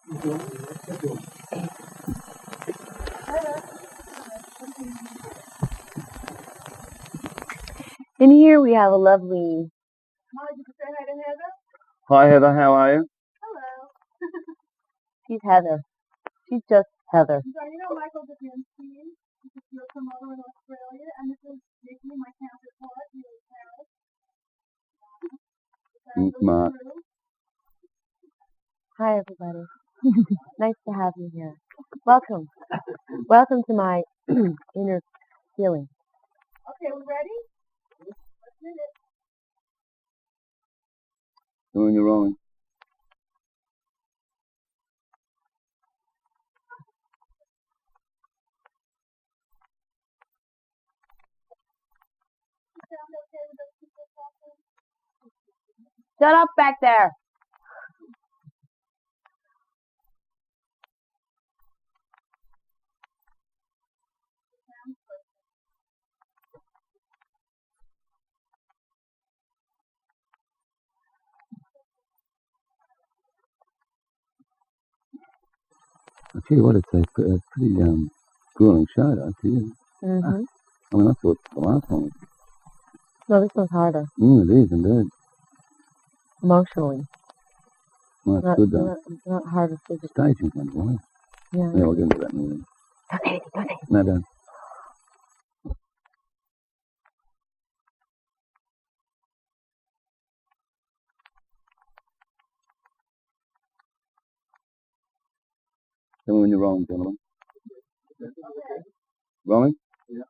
In here we have a lovely... Hi Heather, how are you? Hello. She's Heather. She's just Heather. So you know Michael Davinsky, you're from over in Australia, and this is Nikki, my counterpart, here in Paris. Mark. Hi everybody. Nice to have you here. Welcome. Welcome to my inner feeling. Okay, we ready? Let's do it. Doing your own. Shut up back there. I tell you what, it's a pretty grueling show, though, to you. Mm-hmm. I mean, I thought the last one. No, this one's harder. It is indeed. Emotionally. Well, that's good though. Not harder physically. Staging's wonderful. Yeah. Yeah, we'll get into that in a minute. Okay. No, don't. Tell me when you're rolling, gentlemen. Rolling? Yeah.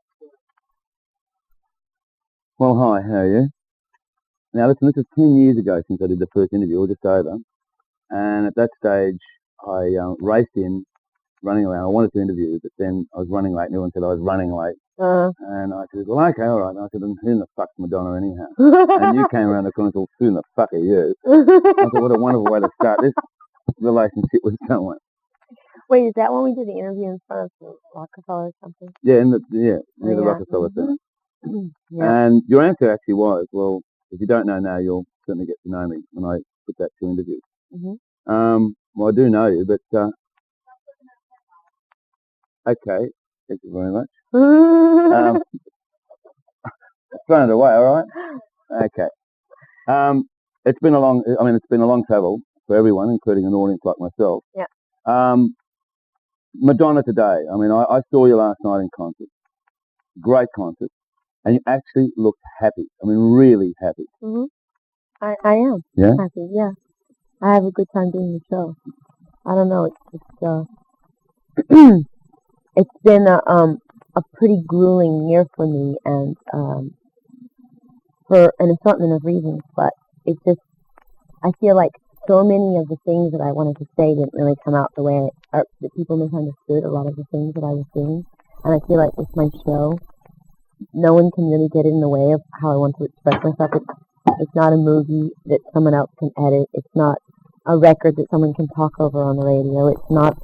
Well, hi, how are you? Now, listen, this is 10 years ago since I did the first interview, or just over. And at that stage, I raced in, running around. I wanted to interview, but then I was running late. Everyone said I was running late. And I said, well, okay, all right. And I said, then who in the fuck's Madonna anyhow? And you came around the corner and said, who in the fuck are you? I thought, what a wonderful way to start this relationship with someone. Wait, is that when we did the interview in front of the Rockefeller or something? Yeah, near the Rockefeller Center. Yeah. And your answer actually was, well, if you don't know now, you'll certainly get to know me when I put that to interview. Well, I do know you, but okay, thank you very much. Thrown it away, all right? Okay. It's been a long travel for everyone, including an audience like myself. Yeah. Madonna today. I mean, I saw you last night in concert. Great concert. And you actually looked happy. I mean, really happy. I am. Yeah? Happy, yeah. I have a good time doing the show. I don't know, it's been a pretty grueling year for me, and for an assortment of reasons, but it's just, I feel like so many of the things that I wanted to say didn't really come out the way that people misunderstood a lot of the things that I was doing. And I feel like with my show, no one can really get in the way of how I want to express myself. It's not a movie that someone else can edit. It's not a record that someone can talk over on the radio. It's not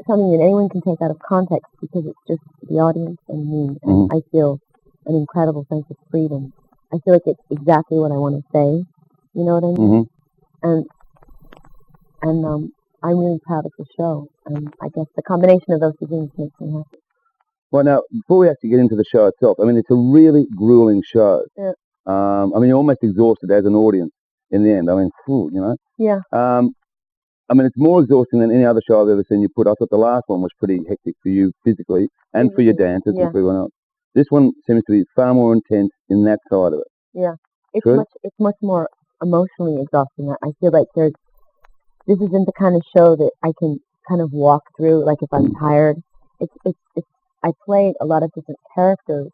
something that anyone can take out of context, because it's just the audience and me. And I feel an incredible sense of freedom. I feel like it's exactly what I want to say. You know what I mean? And I'm really proud of the show. And I guess the combination of those two things makes me happy. Well, now, before we actually get into the show itself, I mean, it's a really grueling show. Yeah. I mean, you're almost exhausted as an audience in the end. I mean, you know? Yeah. I mean, it's more exhausting than any other show I've ever seen you put. I thought the last one was pretty hectic for you physically and for your dancers and for everyone else. This one seems to be far more intense in that side of it. Yeah. True? It's much more emotionally exhausting. I feel like this isn't the kind of show that I can kind of walk through, like if I'm tired. I play a lot of different characters,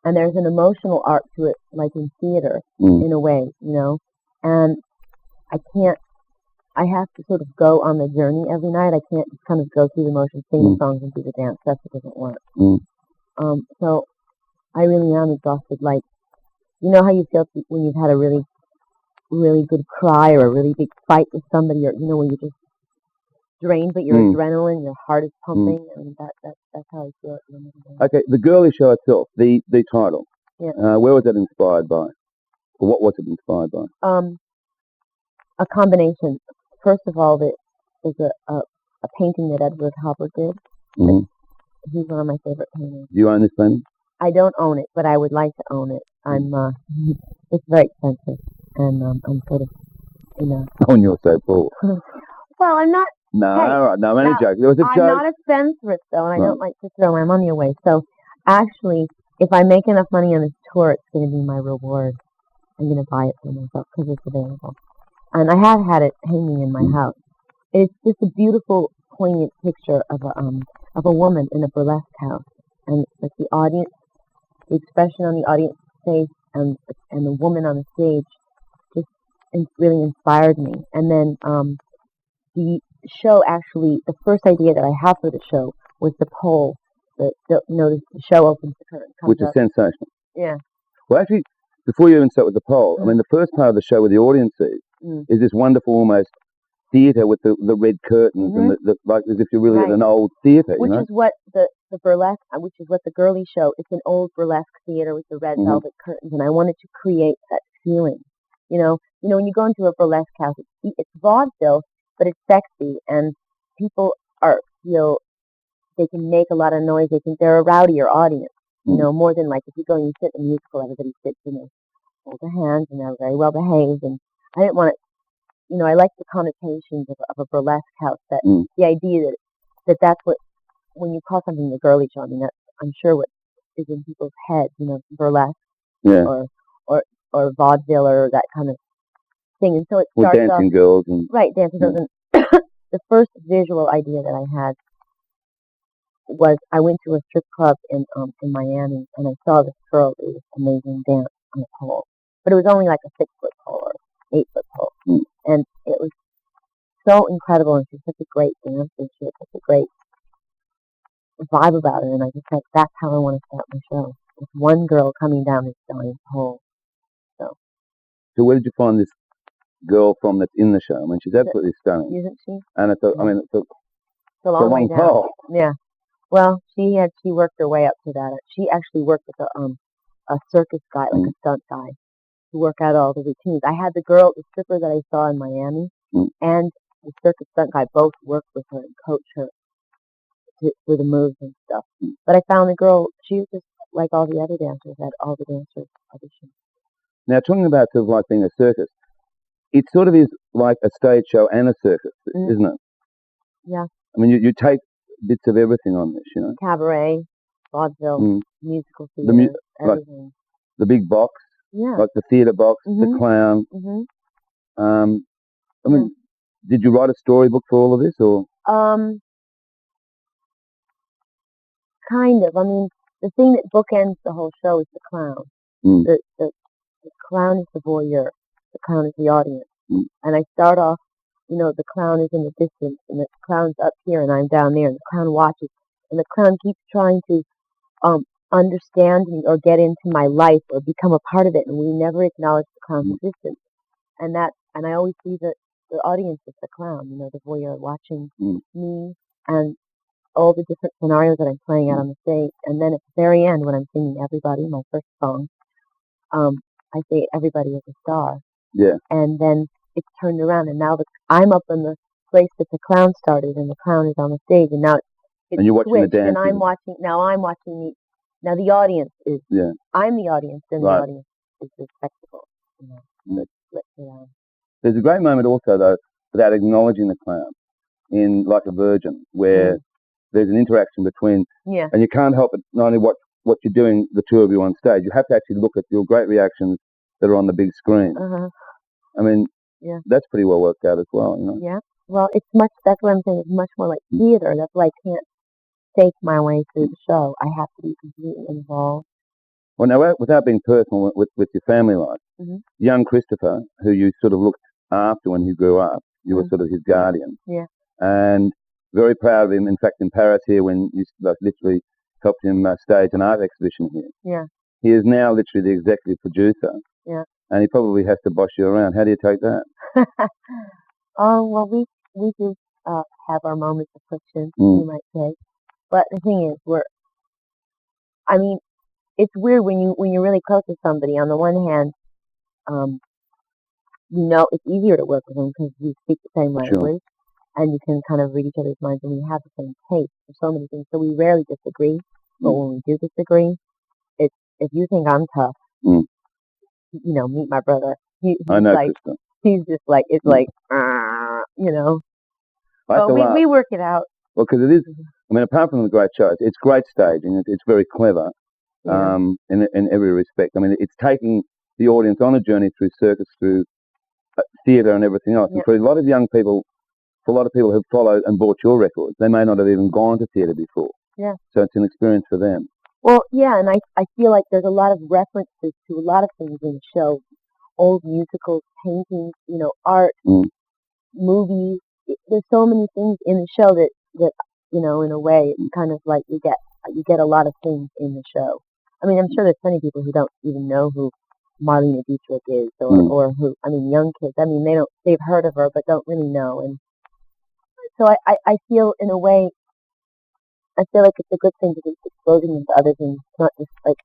and there's an emotional arc to it, like in theater, in a way, you know. And I have to sort of go on the journey every night. I can't just kind of go through the motions, sing the songs, and do the dance. That doesn't work. So I really am exhausted. Like, you know how you feel when you've had a really, really good cry or a really big fight with somebody, or you know, when you're just drained, but your adrenaline, your heart is pumping, and that's how I feel at the end of the day. Okay, the Girlie show itself, the title. Yeah. Where was that inspired by? Or what was it inspired by? A combination. first of all, there's a painting that Edward Hopper did. Hmm. He's one of my favorite painters. Do you own this painting? I don't own it, but I would like to own it. It's very expensive, and I'm sort of, you know. Oh, and you're so poor. Well, I'm not. No, Hey, all right. No, I'm only now, joking. There was a I'm joke. not a spendthrift, though, and I No. don't like to throw my money away. So, actually, if I make enough money on this tour, it's going to be my reward. I'm going to buy it for myself because it's available. And I have had it hanging in my house. It's just a beautiful, poignant picture of a woman in a burlesque house, and like the audience, the expression on the audience face, and the woman on the stage just really inspired me. And then the show actually, the first idea that I had for the show was the pole. The show opens the curtain, comes Which is up. sensational. Yeah. Well, actually, before you even start with the poll, I mean, the first part of the show where the audience sees is this wonderful, almost theatre with the red curtains and the like, as if you're really at an old theatre, which you know? is what the burlesque, which is what the Girlie show. It's an old burlesque theater with the red velvet curtains, and I wanted to create that feeling. You know, when you go into a burlesque house, it's vaudeville, but it's sexy, and people they can make a lot of noise. They're a rowdier audience. You know, more than like if you go and you sit in a musical, everybody sits and they hold their hands and they're very well behaved. And I didn't want it. I like the connotations of a burlesque house. That the idea that's what, when you call something the Girlie show, I mean, that's, I'm sure, what is in people's heads. Burlesque or vaudeville or that kind of thing. And so it starts dancing girls and dancing girls. And the first visual idea that I had was I went to a strip club in Miami, and I saw this girl do this amazing dance on a pole, but it was only like a 6-foot pole or 8-foot pole, and it was so incredible, and she's such a great dancer. She had such a great vibe about her, and I just said, that's how I want to start my show. With one girl coming down this giant pole. So where did you find this girl from that's in the show? I mean, she's absolutely stunning. Isn't she? And it's a long way down. Pole. Yeah. Well, she worked her way up to that. She actually worked with a circus guy, like a stunt guy, to work out all the routines. I had the stripper that I saw in Miami, and the circus stunt guy both worked with her and coached her for the moves and stuff. But I found the girl, she was just like all the other dancers, had all the dancers audition. Now, talking about sort of like being a circus, it sort of is like a stage show and a circus, isn't it? Yeah. I mean, you take bits of everything on this, you know? Cabaret, vaudeville, musical theater, everything. Like the big box, like the theatre box, the clown. I mean, did you write a storybook for all of this, or? Kind of. I mean, the thing that bookends the whole show is the clown. The clown is the voyeur. The clown is the audience. And I start off, the clown is in the distance, and the clown's up here, and I'm down there, and the clown watches, and the clown keeps trying to understand me or get into my life or become a part of it, and we never acknowledge the clown's existence. And I always see the audience as the clown, the voyeur watching me and all the different scenarios that I'm playing out on the stage. And then at the very end, when I'm singing Everybody, my first song, I say Everybody is a star. Yeah. And then it's turned around, and now I'm up in the place that the clown started, and the clown is on the stage, and now it's and you're watching switched, the dance. And I'm watching now the audience is, I'm the audience, and the audience is the spectacle. There's a great moment also, though, without acknowledging the clown, in Like a Virgin, where there's an interaction between, and you can't help but not only watch what you're doing, the two of you on stage, you have to actually look at your great reactions that are on the big screen. I mean, that's pretty well worked out as well, Yeah. Well, that's what I'm saying, it's much more like theater. That's why I can't fake my way through the show. I have to be completely involved. Well, now, without being personal with your family life, young Christopher, who you sort of looked after when he grew up, you were sort of his guardian. Yeah. And very proud of him. In fact, in Paris here, when you literally helped him stage an art exhibition here. Yeah. He is now literally the executive producer. Yeah. And he probably has to boss you around. How do you take that? Oh, well, we do have our moments of friction, you might say. But the thing is, it's weird when you're really close to somebody. On the one hand, you know, it's easier to work with him because we speak the same Sure. language and you can kind of read each other's minds and we have the same taste for so many things. So we rarely disagree, but Mm. when we do disagree, it's if you think I'm tough, Mm. you know, meet my brother. I He's know, like, Krista. he's just like, it's Mm. like, you know. I have Well, to laugh. we work it out. Well, because it is, I mean, apart from the great show, it's great staging. It's very clever Yeah. in every respect. I mean, it's taking the audience on a journey through circus, through theatre and everything else. And Yep. for a lot of young people, for a lot of people who've followed and bought your records, they may not have even gone to theatre before. Yeah. So it's an experience for them. Well, yeah, and I feel like there's a lot of references to a lot of things in the show. Old musicals, paintings, you know, art, Mm. movies. There's so many things in the show that you know, in a way, it's kind of like you get a lot of things in the show. I mean, I'm sure there's plenty of people who don't even know who Marlene Dietrich is, or who, I mean, young kids. I mean, they've heard of her, but don't really know. And so I feel in a way, I feel like it's a good thing to be exposing into other things, not just like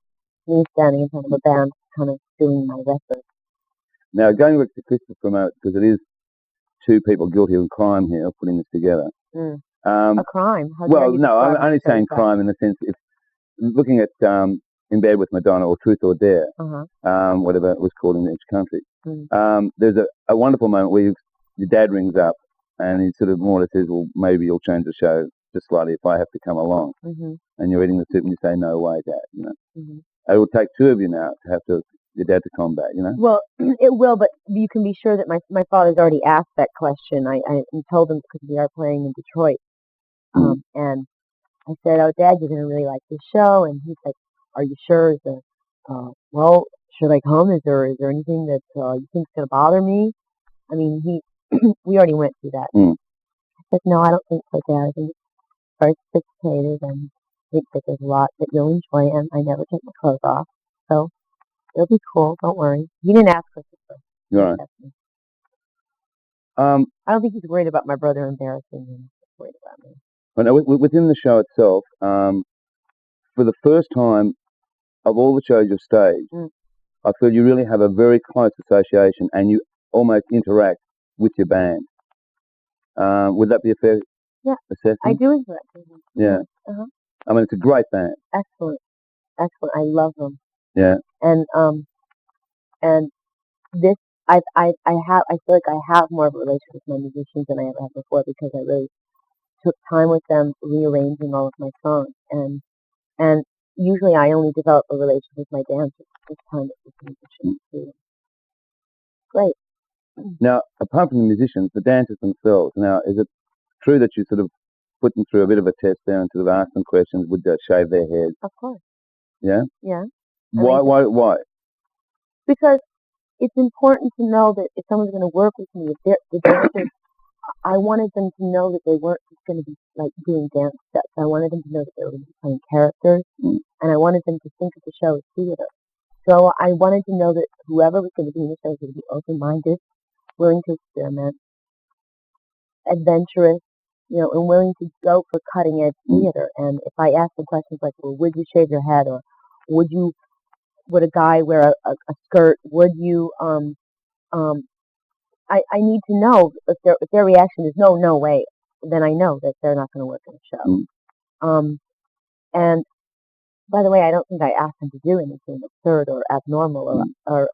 me standing in front of a band, kind of doing my record. Now, going back to Christopher for a moment, because it is two people guilty of crime here, putting this together. Mm. A crime? How dare Well, you no, I'm describe only it as saying that? crime in the sense if looking at In Bed with Madonna or Truth or Dare, whatever it was called in each country. Mm. There's a wonderful moment where your dad rings up and he sort of more or less says, well, maybe you'll change the show just slightly if I have to come along. Mm-hmm. And you're eating the soup and you say, no way, Dad. You know, Mm-hmm. it will take two of you now to have your dad to combat. You know. Well, it will, but you can be sure that my father's already asked that question. I told him because we are playing in Detroit, and I said, "Oh, Dad, you're gonna really like this show." And he's like, "Are you sure?" Is there, well, should I come? Is there anything that you think's gonna bother me? I mean, we already went through that. I said, "No, I don't think so, Dad. I think it's very sophisticated, and I think that there's a lot that you'll enjoy. And I never take my clothes off, so it'll be cool. Don't worry." He didn't ask us to. You're right. I don't think he's worried about my brother embarrassing him. He's worried about me. But no, within the show itself, for the first time of all the shows you've staged, I feel you really have a very close association and you almost interact with your band. Would that be a fair assessment? I do enjoy it. Yeah. Uh-huh. I mean, it's a great band. Excellent. I love them. Yeah. And this, I feel like I have more of a relationship with my musicians than I ever had before because I really took time with them rearranging all of my songs. And usually I only develop a relationship with my dancers. This time it's with the musicians too. Great. Now, apart from the musicians, the dancers themselves. Now, is it true that you sort of put them through a bit of a test there and sort of ask them questions? Would they shave their heads? Of course. Yeah. Yeah. Why? Because it's important to know that if someone's going to work with me, if the dancers, I wanted them to know that they weren't just going to be like doing dance steps. I wanted them to know that they were going to be playing characters, and I wanted them to think of the show as theater. So I wanted to know that whoever was going to be in the show was going to be open-minded, willing to experiment, adventurous, you know, and willing to go for cutting-edge theater. And if I asked them questions like, "Well, would you shave your head?" or "Would a guy wear a skirt? Would you I need to know if their reaction is no way, then I know that they're not going to work in the show. And by the way, I don't think I asked them to do anything absurd or abnormal or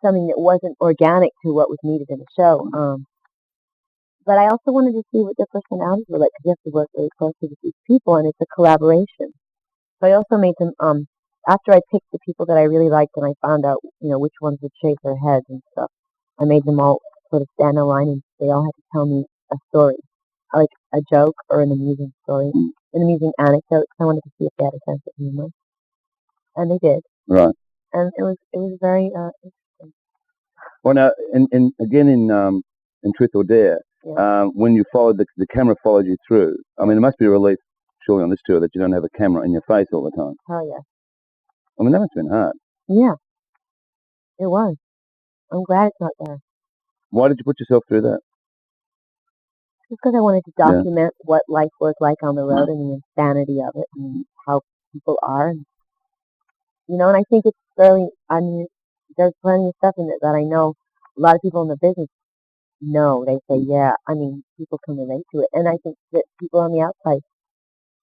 something that wasn't organic to what was needed in the show. But I also wanted to see what their personalities were like because you have to work really closely with these people, and it's a collaboration. So I also made them after I picked the people that I really liked and I found out, you know, which ones would shave their heads and stuff. I made them all sort of stand in line and they all had to tell me a story, like a joke or an amusing story, an amusing anecdote. I wanted to see if they had a sense of humor, and they did. Right. And it was very interesting. Well, now, again in Truth or Dare, when you followed the camera followed you through. I mean, it must be a relief, surely, on this tour that you don't have a camera in your face all the time. Hell yeah. I mean, that must have been hard. Yeah, it was. I'm glad it's not there. Why did you put yourself through that? Just because I wanted to document what life was like on the road and the insanity of it and how people are. And, you know, and I think it's fairly, I mean, there's plenty of stuff in it that I know a lot of people in the business know. They say, yeah, I mean, people can relate to it. And I think that people on the outside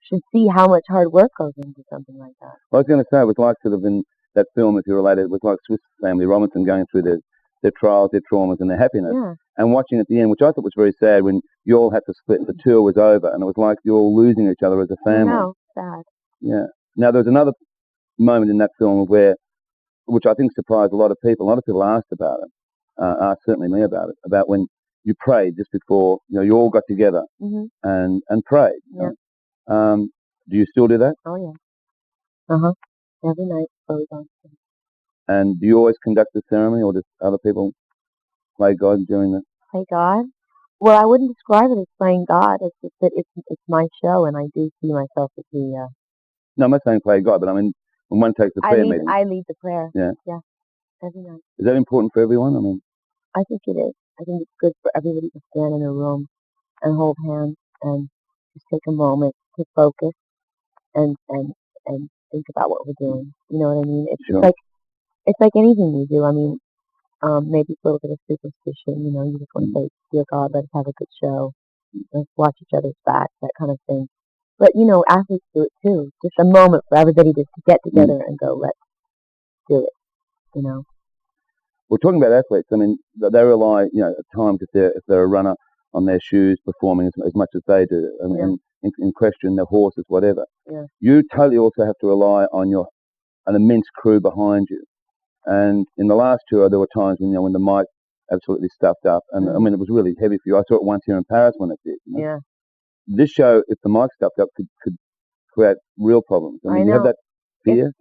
should see how much hard work goes into something like that. I was going to say, it was like sort of in that film, if you related, it was like Swiss Family Robinson going through their trials, their traumas, and their happiness. Yeah. And watching at the end, which I thought was very sad, when you all had to split, the tour was over, and it was like you're all losing each other as a I family. know, sad. Yeah. Now, there's another moment in that film which I think surprised a lot of people. A lot of people asked about it, asked certainly me about it, about when you prayed just before, you all got together Mhm. and prayed. Yeah. Do you still do that? Oh yeah. Uh huh. Every night, goes on. And do you always conduct the ceremony, or does other people play God during the? Play God. Well, I wouldn't describe it as playing God. It's just that it's my show, and I do see myself as the. No, I'm not saying play God, but I mean when one takes the prayer meeting. I lead the prayer. Yeah. Yeah. Every night. Is that important for everyone? I mean. I think it is. I think it's good for everybody to stand in a room and hold hands and just take a moment to focus and think about what we're doing. You know what I mean? It's Sure. just like it's like anything you do. I mean, maybe it's a little bit of superstition. You know, you just want to say, "Dear God, let's have a good show. Let's watch each other's backs," that kind of thing. But you know, athletes do it too. Just a moment for everybody to get together and go, "Let's do it." You know. Well, talking about athletes, I mean, they rely, at times if they're a runner, on their shoes performing as much as they do, and in question their horses, whatever. Yeah. You totally also have to rely on an immense crew behind you. And in the last tour, there were times when the mic absolutely stuffed up, and I mean it was really heavy for you. I saw it once here in Paris when it did. Yeah. This show, if the mic stuffed up, could create real problems. I mean, you have that fear.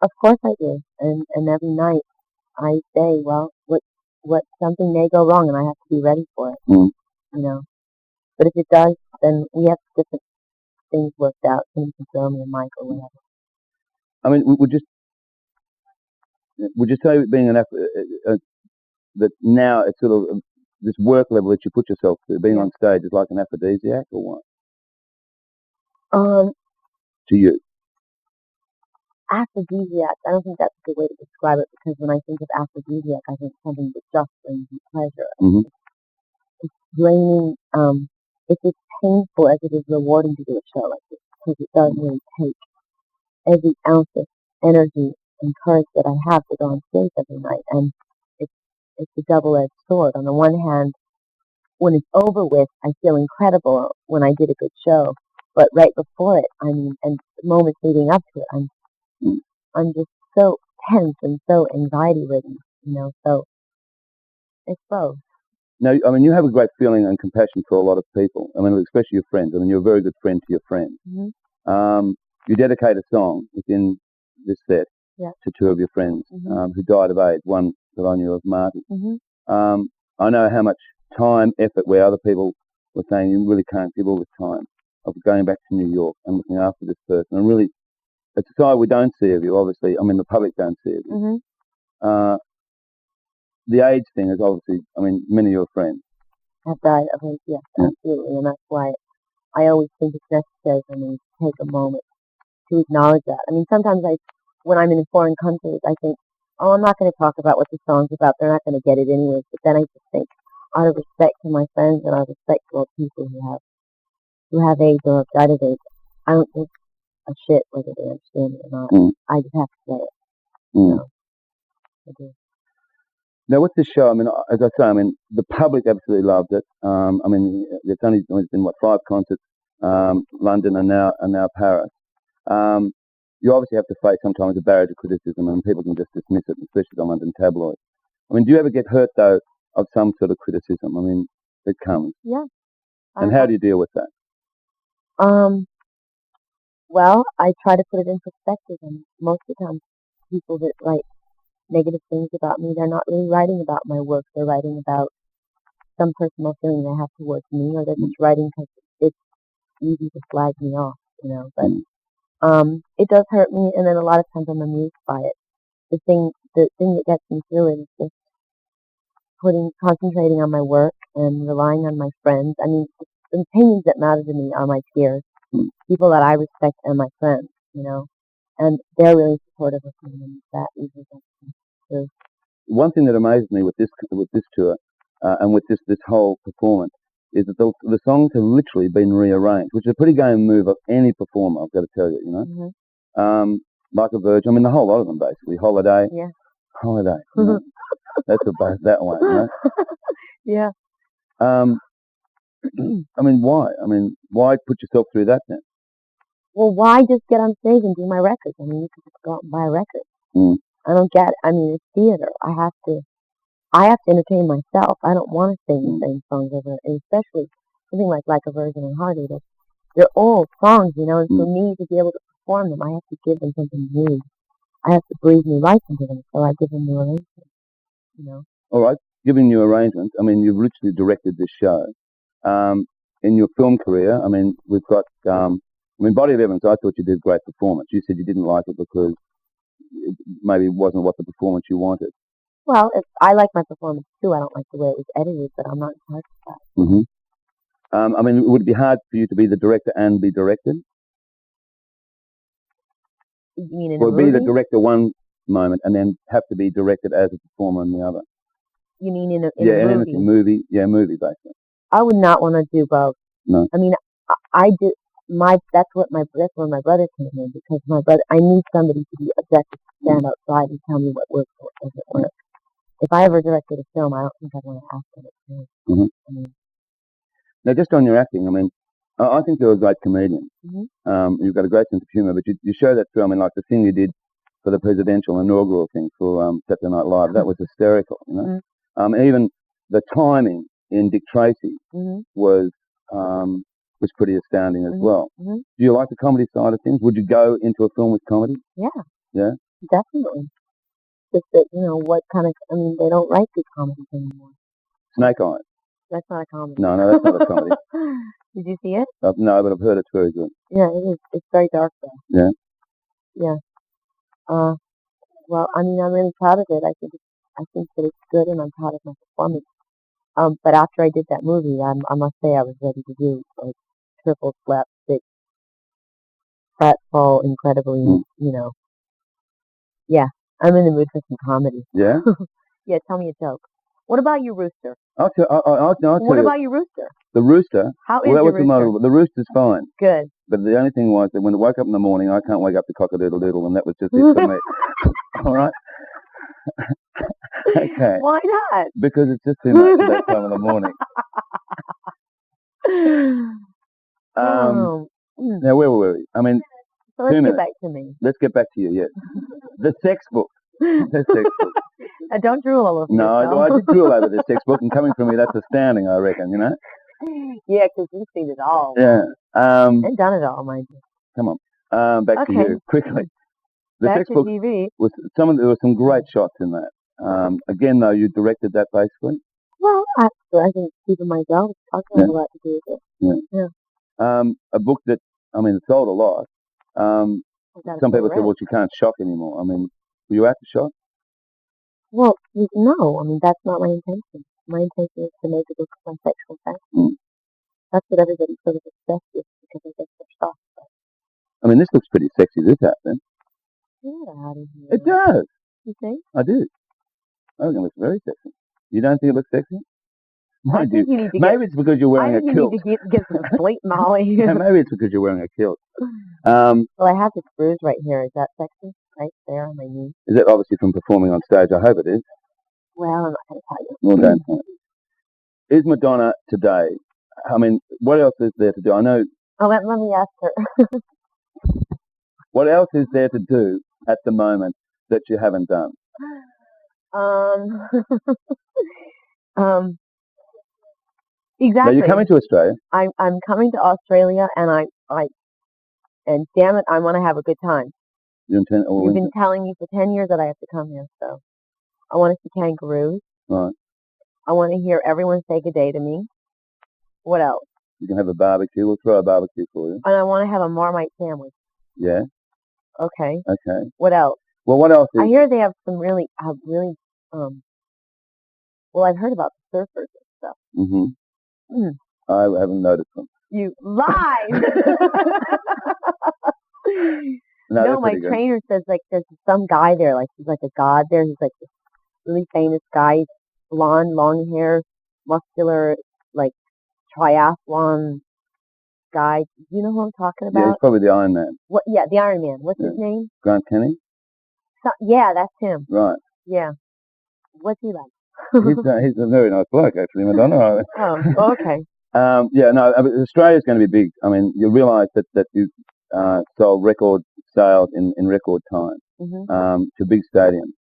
Of course I do, and every night I say, well, what something may go wrong, and I have to be ready for it. Mm. You know. But if it does, then we have different things worked out. So you can throw me a mic or whatever. I mean, would you say being an that now it's sort of this work level that you put yourself through, being on stage, is like an aphrodisiac, or what? To you? Aphrodisiac, I don't think that's a good way to describe it, because when I think of aphrodisiac, I think something that just brings you pleasure. Mm-hmm. It's draining. It's as painful as it is rewarding to do a show like this, because it does really take every ounce of energy and courage that I have to go on stage every night, and it's a double-edged sword. On the one hand, when it's over with, I feel incredible when I did a good show, but right before it, I mean, and the moments leading up to it, I'm just so tense and so anxiety ridden, so it's both. Now, I mean, you have a great feeling and compassion for a lot of people. I mean, especially your friends. I mean, you're a very good friend to your friends. Mm-hmm. You dedicate a song within this set to two of your friends who died of AIDS. One that I knew of, Marty. Mm-hmm. I know how much time, effort, where other people were saying you really can't give all the time of going back to New York and looking after this person. And really, it's a side we don't see of you, obviously. I mean, the public don't see of you. Mm-hmm. The AIDS thing is obviously, I mean, many of your friends have died of AIDS, yes, absolutely. And that's why I always think it's necessary for me to take a moment to acknowledge that. I mean, sometimes when I'm in foreign countries, I think, oh, I'm not going to talk about what the song's about. They're not going to get it anyways. But then I just think, out of respect to my friends and out of respect to all people who have AIDS or have died of AIDS, I don't think a shit whether they understand it or not. I just have to say it. So, I do. Now, with this show, I mean, as I say, I mean, the public absolutely loved it. I mean, it's been 5 concerts, London and now Paris. You obviously have to face sometimes a barrage of criticism, and people can just dismiss it, especially the London tabloids. I mean, do you ever get hurt though of some sort of criticism? I mean, that comes. Yeah. And how do you deal with that? Well, I try to put it in perspective, and most of the time, people that write negative things about me, they're not really writing about my work. They're writing about some personal feeling they have towards me, or they're just writing because it's easy to flag me off, But it does hurt me, and then a lot of times I'm amused by it. The thing that gets me through it is just concentrating on my work and relying on my friends. I mean, the opinions that matter to me are my peers, people that I respect, and my friends, and they're really supportive of me, and that usually helps me. true. One thing that amazed me with this tour and with this whole performance is that the songs have literally been rearranged, which is a pretty game move of any performer. I've got to tell you, you know. Mm-hmm. Like a Virgin. I mean, the whole lot of them basically. Holiday. Yeah. Holiday. You know? That's about that one, you know. Yeah. I mean, why? I mean, why put yourself through that then? Well, why just get on stage and do my records? I mean, you could just go out and buy a record. Mm. I don't get it. I mean, it's theater. I have to entertain myself. I don't want to sing the same songs over, and especially something like a Virgin and Hardy. They're old songs, you know, and for me to be able to perform them, I have to give them something new. I have to breathe new life into them, so I give them new arrangements, you know. All right, giving new arrangements. I mean, you've literally directed this show. In your film career, I mean, we've got. I mean, Body of Evidence. I thought you did a great performance. You said you didn't like it because it maybe wasn't what the performance you wanted. Well, I like my performance too. I don't like the way it was edited, but I'm not in charge of that. Mm-hmm. I mean, would it be hard for you to be the director and be directed? You mean in a movie? movie? Be the director one moment and then have to be directed as a performer in the other. You mean in a in movie? Anything, movie, movie basically. I would not want to do both. No. I mean, I did that's where my brother came in, because I need somebody to be objective, to stand outside and tell me what works and what doesn't work. If I ever directed a film, I don't think I'd want to ask them to do it. Mm-hmm. I mean, now, just on your acting, I mean, I think you're a great comedian. Mm-hmm. You've got a great sense of humour, but you show that through. I mean, like the thing you did for the presidential inaugural thing for Saturday Night Live, that was hysterical. You know, Mm-hmm. Even the timing in Dick Tracy Mm-hmm. was pretty astounding as well. Mm-hmm. Do you like the comedy side of things? Would you go into a film with comedy? Yeah. Yeah. Definitely. Just that, you know, what kind of, I mean, they don't write good comedies anymore. Snake Eyes. That's not a comedy. No, that's not a comedy. Did you see it? No, but I've heard it's very good. Yeah, it is. It's very dark though. Yeah. Yeah. Well, I mean, I'm really proud of it. I think that it's good, and I'm proud of my performance. But after I did that movie, I must say I was ready to do like triple slapstick, pratfall, incredibly, you know. Yeah, I'm in the mood for some comedy. Yeah. Yeah, tell me a joke. What about your rooster? I'll tell What you. about your rooster? The rooster. How is Well, that your was the rooster? model. The rooster's fine. Good. But the only thing was that when I woke up in the morning, I can't wake up to cock-a-doodle-doodle, and that was just it for me. All right. Okay. Why not? Because it's just too much at that time of the morning. Now, where were we? I mean, so let's get back to me. Let's get back to you, yes. The sex book. The sex book. Don't drool all over No, yourself. I did drool over this sex book, and coming from me, that's astounding, I reckon, you know? Yeah, because you've seen it all. Yeah. And done it all, mind you. Come on. Back to you, quickly. The back sex to book TV. There were some great shots in that. Again, though, you directed that basically? Well, I think Stephen Meldrum talking a lot to do with it. Yeah. A book that, I mean, it sold a lot. Some people say, well, she can't shock anymore. I mean, were you out to shock? Well, no. I mean, that's not my intention. My intention is to make a book of my sexual fantasy. That's what everybody's sort of obsessed with, because I guess they're shocked. I mean, this looks pretty sexy, this outfit. Get out of here. It does. You think? I do. I think it looks very sexy. You don't think it looks sexy? Mind you, maybe it's because you're wearing a kilt. I think you need to get some sleep, Molly. Maybe it's because you're wearing a kilt. Well, I have this bruise right here. Is that sexy? Right there on my knee. Is that obviously from performing on stage? I hope it is. Well, I'm not going to tell you. Well, don't tell me. Is Madonna today? I mean, what else is there to do? I know. Oh, let me ask her. What else is there to do at the moment that you haven't done? Exactly. Now, you're coming to Australia. I'm coming to Australia, and and damn it, I want to have a good time. You've been telling me for 10 years that I have to come here, so I want to see kangaroos. Right. I want to hear everyone say good day to me. What else? You can have a barbecue. We'll throw a barbecue for you. And I want to have a Marmite sandwich. Yeah. Okay. Okay. What else? Well, what else? I hear they have some really, well, I've heard about the surfers and stuff. Mm-hmm. I haven't noticed them. You lied! No, my trainer says, like, there's some guy there, like, he's like a god there. He's like this really famous guy, blonde, long hair, muscular, like triathlon guy. Do you know who I'm talking Yeah, he's about? probably the Iron Man. What? Yeah, the Iron Man. What's Yeah. his name? Grant Kenny? Yeah, that's him. Right. Yeah. What's he like? He's a very nice bloke, actually, Madonna. Oh, okay. Yeah, no, I mean, Australia's going to be big. I mean, you realise that you sold record sales in record time to big stadiums.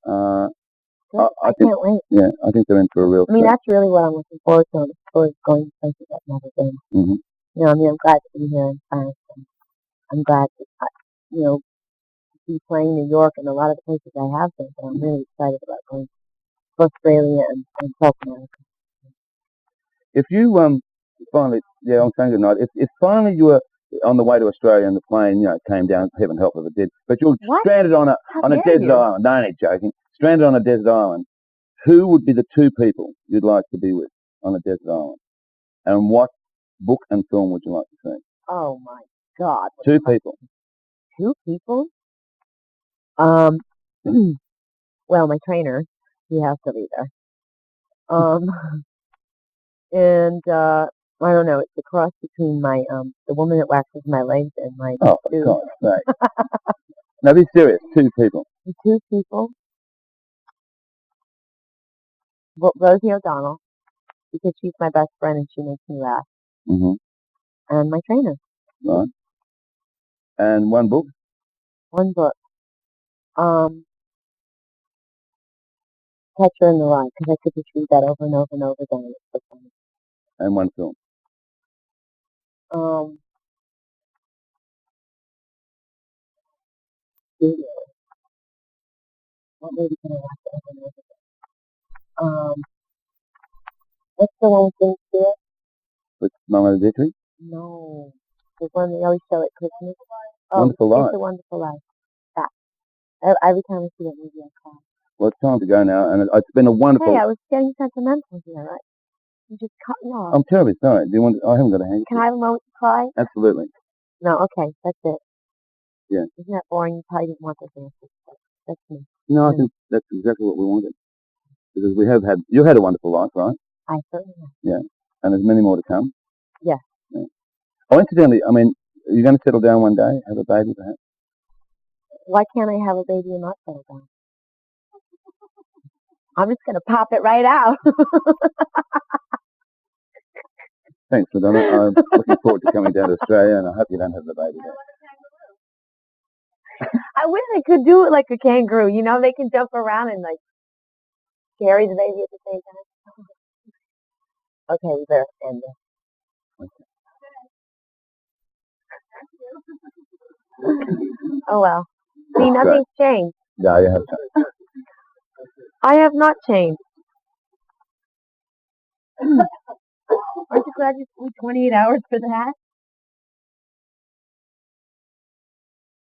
Good. I think, can't wait. yeah, I think they're in for a real. I mean, that's really what I'm looking forward to. I'm looking forward to going to places I've never been. Mm-hmm. You know, I mean, I'm glad to be here in France. And I'm glad to, you know, be playing New York and a lot of the places I have been. But I'm really excited about going to Australia and South America. If you finally, yeah, I'm saying good night. If finally you were on the way to Australia and the plane, came down, heaven help if it did, but you're stranded on a desert island. No, I ain't joking. Stranded on a desert island. Who would be the two people you'd like to be with on a desert island? And what book and film would you like to see? Oh my God! Two people. Two people? Well, my trainer, he has to be there. And I don't know. It's a cross between my the woman that waxes my legs and my for God's sake. Now be serious. Two people. Two people. Well, Rosie O'Donnell, because she's my best friend and she makes me laugh. Mm-hmm. And my trainer. Right. And one book. One book. Catcher in the Rye, because I could just read that over and over and over again. It's so funny. And one film. Studio. What movie can I watch over and over again? What's the one with James Stewart? With Mama Victory? No. The one they always show at Christmas. Wonderful Life. It's a Wonderful Life. That. Every time I see that movie, I cry. Well, it's time to go now, and it's been a wonderful. Hey, I was getting sentimental here, right? You just cut me off. I'm terribly sorry. Do you want? I haven't got a hand. Can I have a moment to cry? Absolutely. No, okay, that's it. Yeah. Isn't that boring? You probably didn't want this answer. That's me. No, I think that's exactly what we wanted. Because you had a wonderful life, right? I certainly have. Yeah. And there's many more to come. Yeah. Oh, incidentally, I mean, are you going to settle down one day, have a baby perhaps? Why can't I have a baby and not settle down? I'm just going to pop it right out. Thanks, Madonna. I'm looking forward to coming down to Australia, and I hope you don't have the baby there. I wish I could do it like a kangaroo. You know, they can jump around and like carry the baby at the same time. Okay, we better end this. Oh well. See, nothing's changed. Yeah, you have changed. I have not changed. Aren't you glad you sleep 28 hours for that?